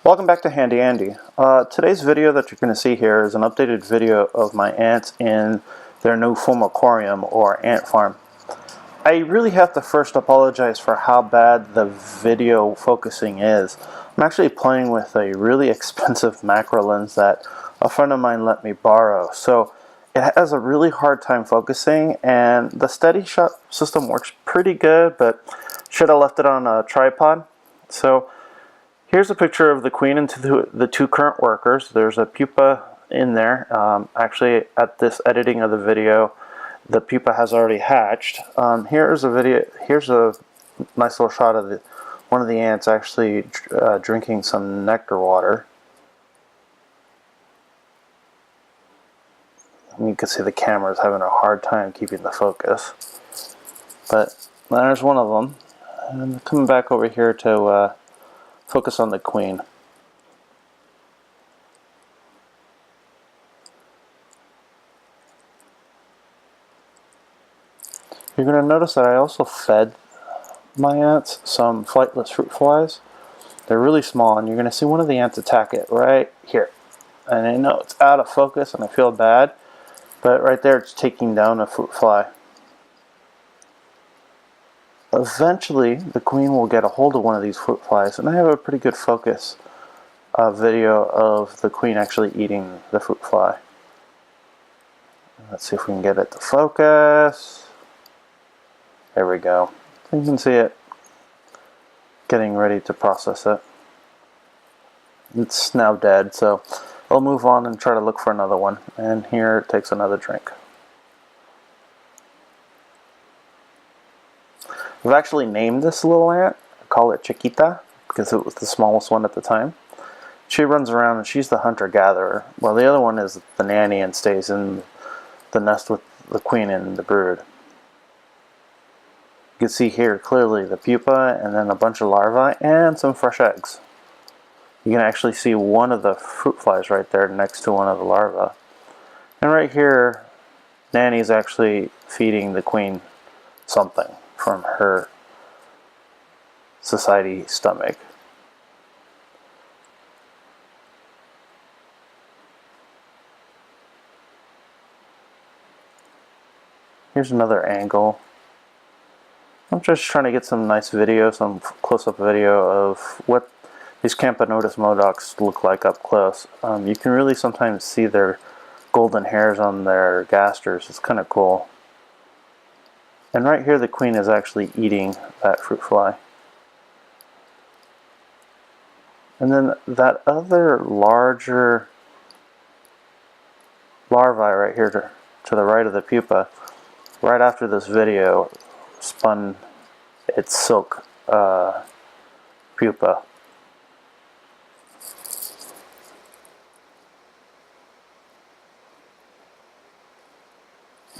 Welcome back to Handy Andy. Today's video that you're going to see here is an updated video of my ants in their new foam aquarium or ant farm. I really have to first apologize for how bad the video focusing is. I'm actually playing with a really expensive macro lens that a friend of mine let me borrow. So it has a really hard time focusing, and the steady shot system works pretty good, but should have left it on a tripod. So here's a picture of the queen and the two current workers. There's a pupa in there. Actually, at this editing of the video, the pupa has already hatched. Here's a nice little shot of one of the ants actually drinking some nectar water. And you can see the camera is having a hard time keeping the focus. But there's one of them. And coming back over here to focus on the queen. You're going to notice that I also fed my ants some flightless fruit flies. They're really small, and you're going to see one of the ants attack it right here. And I know it's out of focus and I feel bad, but right there it's taking down a fruit fly. Eventually the queen will get a hold of one of these fruit flies, and I have a pretty good focus video of the queen actually eating the fruit fly. Let's see if we can get it to focus. There we go. You can see it getting ready to process it. It's now dead, so I'll move on and try to look for another one. And here it takes another drink. I've actually named this little ant. I call it Chiquita because it was the smallest one at the time. She runs around and she's the hunter-gatherer, while the other one is the nanny and stays in the nest with the queen and the brood. You can see here clearly the pupa and then a bunch of larvae and some fresh eggs. You can actually see one of the fruit flies right there next to one of the larvae. And right here, Nanny's actually feeding the queen something from her society stomach. Here's another angle. I'm just trying to get some nice video, some close-up video of what these Camponotus modocs look like up close. You can really sometimes see their golden hairs on their gasters. It's kind of cool. And right here the queen is actually eating that fruit fly. And then that other larger larvae right here to the right of the pupa, right after this video, spun its silk pupa.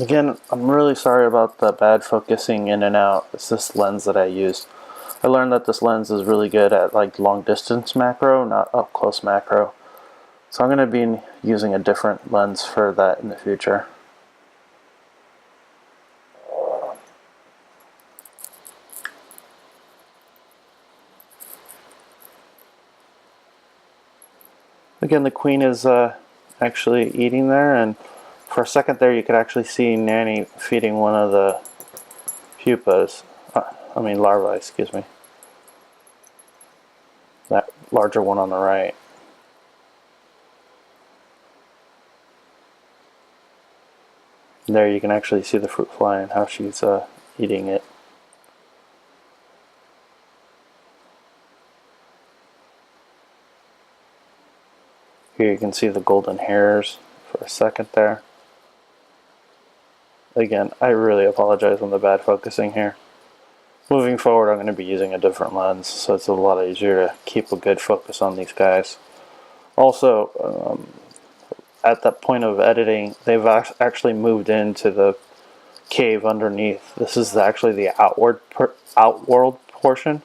Again, I'm really sorry about the bad focusing in and out. It's this lens that I used. I learned that this lens is really good at like long distance macro, not up close macro. So I'm going to be using a different lens for that in the future. Again, the queen is actually eating there, and for a second there you could actually see Nanny feeding one of the pupas, larvae, excuse me. That larger one on the right. There you can actually see the fruit fly and how she's eating it. Here you can see the golden hairs for a second there. Again, I really apologize on the bad focusing here. Moving forward, I'm going to be using a different lens, so it's a lot easier to keep a good focus on these guys. Also, at that point of editing, they've actually moved into the cave underneath. This is actually the outworld portion.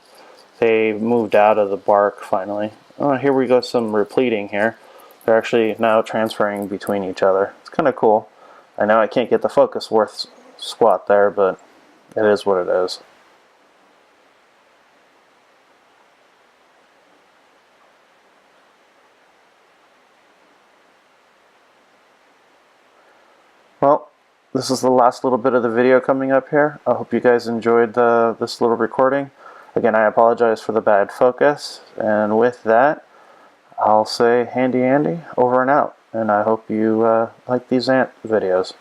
They moved out of the bark finally. Here we go, some repleting here. They're actually now transferring between each other. It's kind of cool. I know I can't get the focus worth squat there, but it is what it is. Well, this is the last little bit of the video coming up here. I hope you guys enjoyed this little recording. Again, I apologize for the bad focus. And with that, I'll say handy Andy over and out. And I hope you like these ant videos.